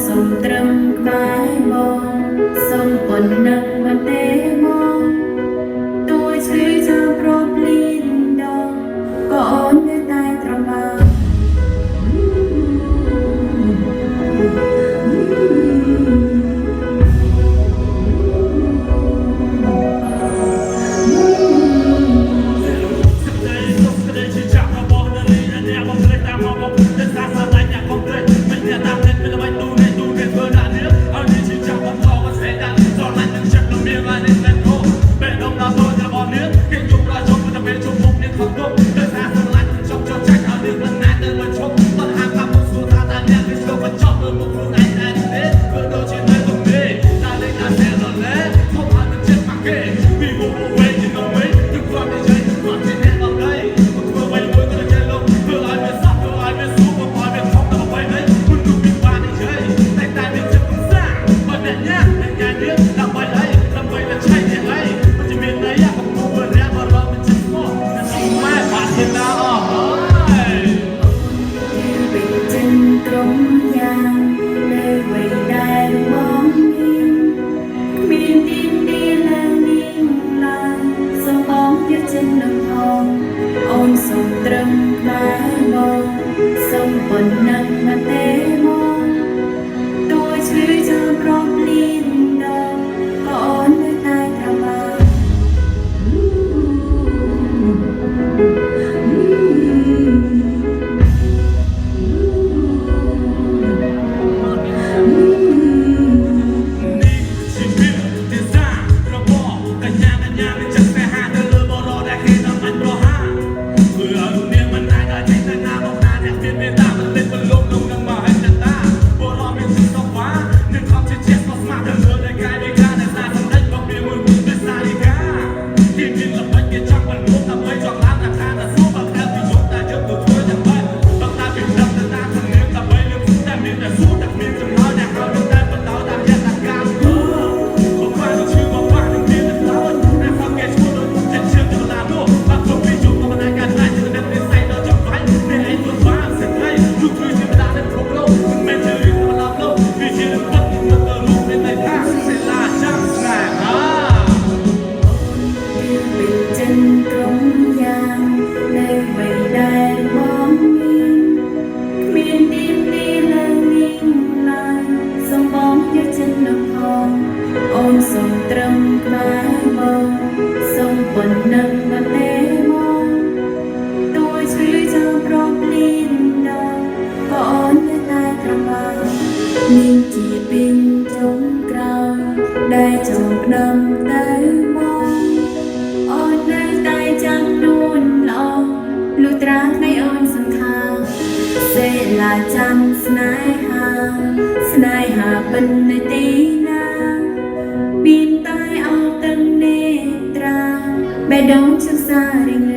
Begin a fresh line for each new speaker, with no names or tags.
សូមត្រឹមក្បែរបងសូមប៉ុណ្ណឹងមិនទេមកទួយជ្រៅចាំប្រពលីនដងក៏អូននៅតែត្របាអូនសូមត្រឹមក្បែរបងសូមប៉ុណ្ណឹងមិនទេមកទួយជ្រៅចាំប្រពលីនដងក៏អូននៅតែត្របាអូនសូមត្រឹមក្បែរបងសូមប៉ុណ្ណឹងមិនទេមកទួយជ្រៅចាំប្រពលីនដងក៏អូននៅតែត្របាមានជាពីងចុងក្រោយដែលចងក្តឹមទៅមកអូននៅតែចាំនួនល្អលុះត្រាថ្ងៃអូនសង្ខាសេឡាចាំស្នេហាបិណ្ឌនៅទីណាមានតែអោទាំងនេត្រាបេះដូងជិះសារៀង